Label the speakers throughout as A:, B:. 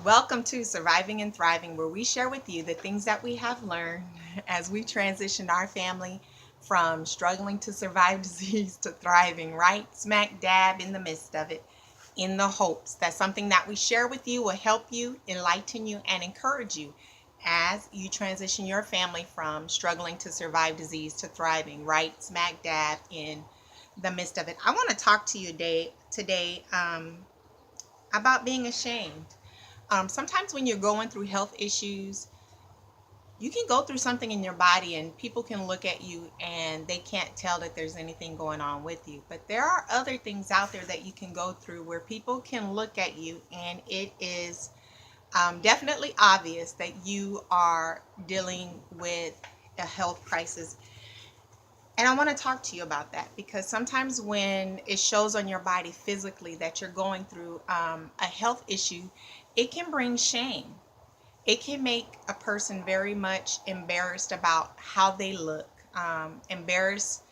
A: Welcome to Surviving and Thriving, where we share with you the things that we have learned as we transitioned our family from struggling to survive disease to thriving, right smack dab in the midst of it, in the hopes that something that we share with you will help you, enlighten you, and encourage you as you transition your family from struggling to survive disease to thriving, right smack dab in the midst of it. I want to talk to you today about being ashamed. Sometimes when you're going through health issues, you can go through something in your body and people can look at you and they can't tell that there's anything going on with you. But there are other things out there that you can go through where people can look at you and it is definitely obvious that you are dealing with a health crisis. And I want to talk to you about that because sometimes when it shows on your body physically that you're going through a health issue, it can bring shame. It can make a person very much embarrassed about how they look, embarrassed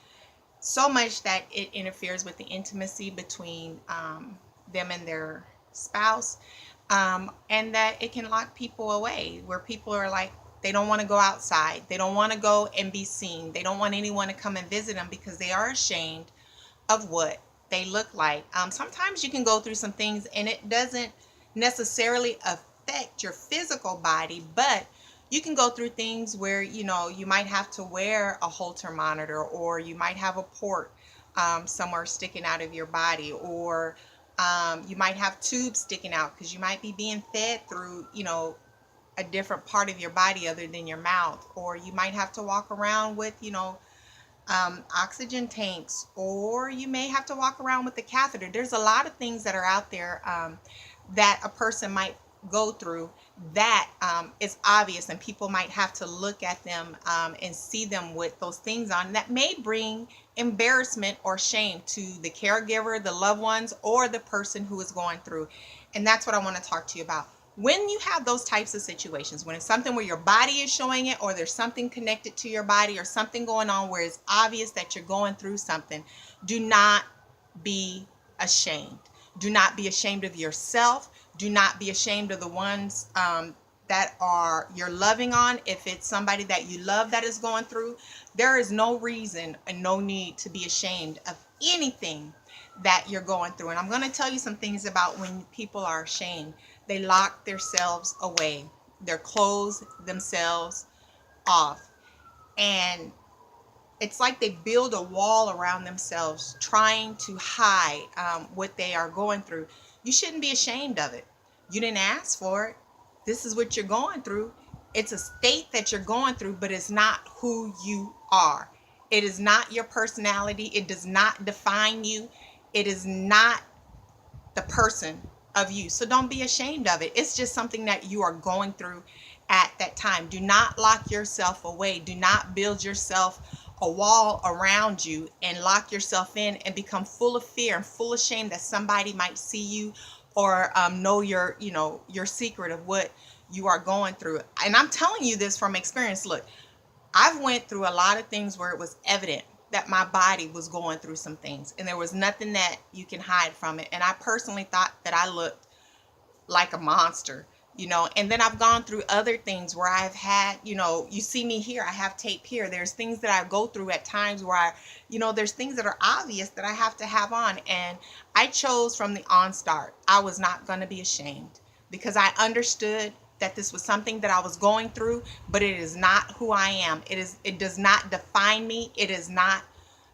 A: so much that it interferes with the intimacy between them and their spouse, and that it can lock people away where people are like, they don't want to go outside. They don't want to go and be seen. They don't want anyone to come and visit them because they are ashamed of what they look like. Sometimes you can go through some things and it doesn't necessarily affect your physical body, but you can go through things where you might have to wear a Holter monitor, or you might have a port somewhere sticking out of your body, or you might have tubes sticking out because you might be being fed through a different part of your body other than your mouth, or you might have to walk around with oxygen tanks, or you may have to walk around with a catheter. There's a lot of things that are out there that a person might go through that is obvious, and people might have to look at them and see them with those things on that may bring embarrassment or shame to the caregiver, the loved ones, or the person who is going through. And that's what I want to talk to you about. When you have those types of situations, when it's something where your body is showing it, or there's something connected to your body, or something going on where it's obvious that you're going through something, do not be ashamed. Do not be ashamed of yourself. Do not be ashamed of the ones that are you're loving on. If it's somebody that you love that is going through, there is no reason and no need to be ashamed of anything that you're going through. And I'm going to tell you some things about when people are ashamed. They lock themselves away. They close themselves off. And it's like they build a wall around themselves trying to hide what they are going through. You shouldn't be ashamed of it. You didn't ask for it. This is what you're going through. It's a state that you're going through, but it's not who you are. It is not your personality. It does not define you. It is not the person of you. So don't be ashamed of it. It's just something that you are going through at that time. Do not lock yourself away. Do not build yourself a wall around you and lock yourself in and become full of fear and full of shame that somebody might see you or know your secret of what you are going through. And I'm telling you this from experience. Look, I've went through a lot of things where it was evident that my body was going through some things, and there was nothing that you can hide from it. And I personally thought that I looked like a monster, and then I've gone through other things where I've had, you see me here, I have tape here. There's things that I go through at times where there's things that are obvious that I have to have on. And I chose from the onstart, I was not going to be ashamed because I understood that this was something that I was going through, but it is not who I am. It does not define me. It is not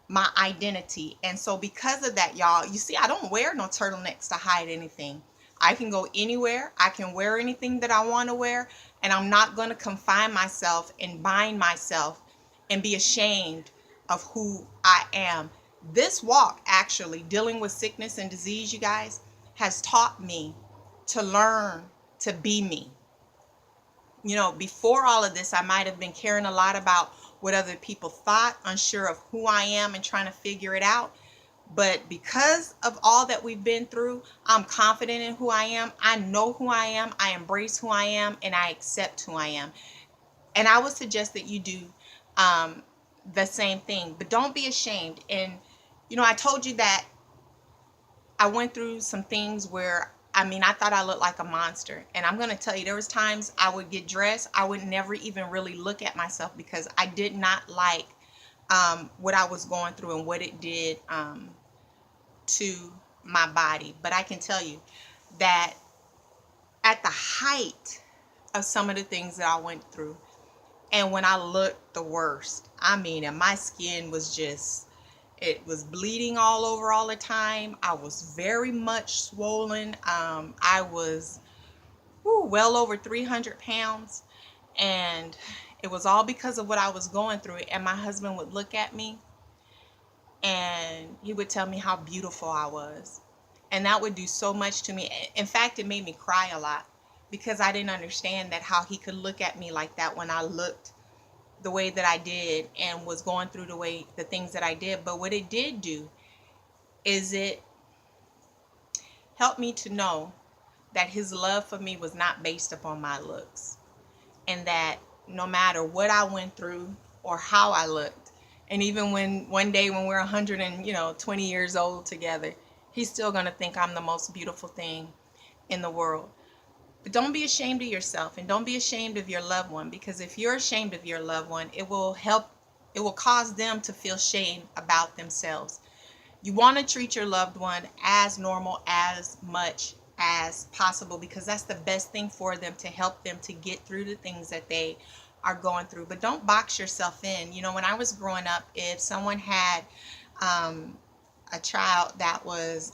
A: my identity. And so because of that, y'all, you see, I don't wear no turtlenecks to hide anything. I can go anywhere. I can wear anything that I want to wear, and I'm not going to confine myself and bind myself and be ashamed of who I am. This walk, actually, dealing with sickness and disease, you guys, has taught me to learn to be me. Before all of this, I might have been caring a lot about what other people thought, unsure of who I am and trying to figure it out. But because of all that we've been through, I'm confident in who I am. I know who I am. I embrace who I am, and I accept who I am. And I would suggest that you do the same thing. But don't be ashamed. And, I told you that I went through some things where I mean, I thought I looked like a monster. And I'm going to tell you, there was times I would get dressed, I would never even really look at myself because I did not like what I was going through and what it did to my body. But I can tell you that at the height of some of the things that I went through, and when I looked the worst, I mean, and my skin was just, it was bleeding all over all the time. I was very much swollen. I was well over 300 pounds. And it was all because of what I was going through. And my husband would look at me and he would tell me how beautiful I was. And that would do so much to me. In fact, it made me cry a lot because I didn't understand that how he could look at me like that when I looked the way that I did and was going through the things that I did. But what it did do is it helped me to know that his love for me was not based upon my looks, and that no matter what I went through or how I looked, and even when one day when we're 120 years old together, he's still going to think I'm the most beautiful thing in the world. But don't be ashamed of yourself, and don't be ashamed of your loved one, because if you're ashamed of your loved one, it will cause them to feel shame about themselves. You want to treat your loved one as normal, as much as possible, because that's the best thing for them, to help them to get through the things that they are going through. But don't box yourself in. When I was growing up, if someone had a child that was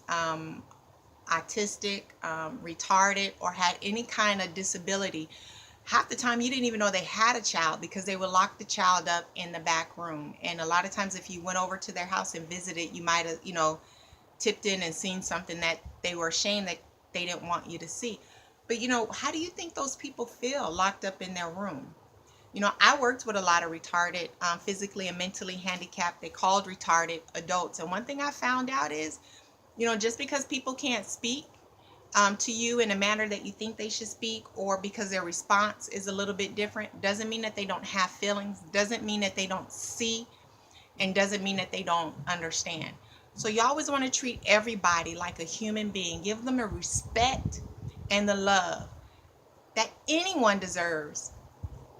A: autistic, retarded, or had any kind of disability, half the time you didn't even know they had a child because they would lock the child up in the back room. And a lot of times if you went over to their house and visited, you might have, tipped in and seen something that they were ashamed that they didn't want you to see. But how do you think those people feel locked up in their room? I worked with a lot of retarded, physically and mentally handicapped, they called retarded adults. And one thing I found out is, just because people can't speak to you in a manner that you think they should speak, or because their response is a little bit different, doesn't mean that they don't have feelings, doesn't mean that they don't see, and doesn't mean that they don't understand. So you always want to treat everybody like a human being. Give them the respect and the love that anyone deserves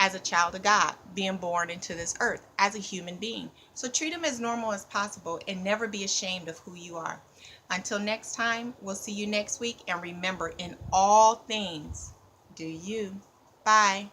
A: as a child of God, being born into this earth as a human being. So treat them as normal as possible and never be ashamed of who you are. Until next time, we'll see you next week. And remember, in all things, do you. Bye.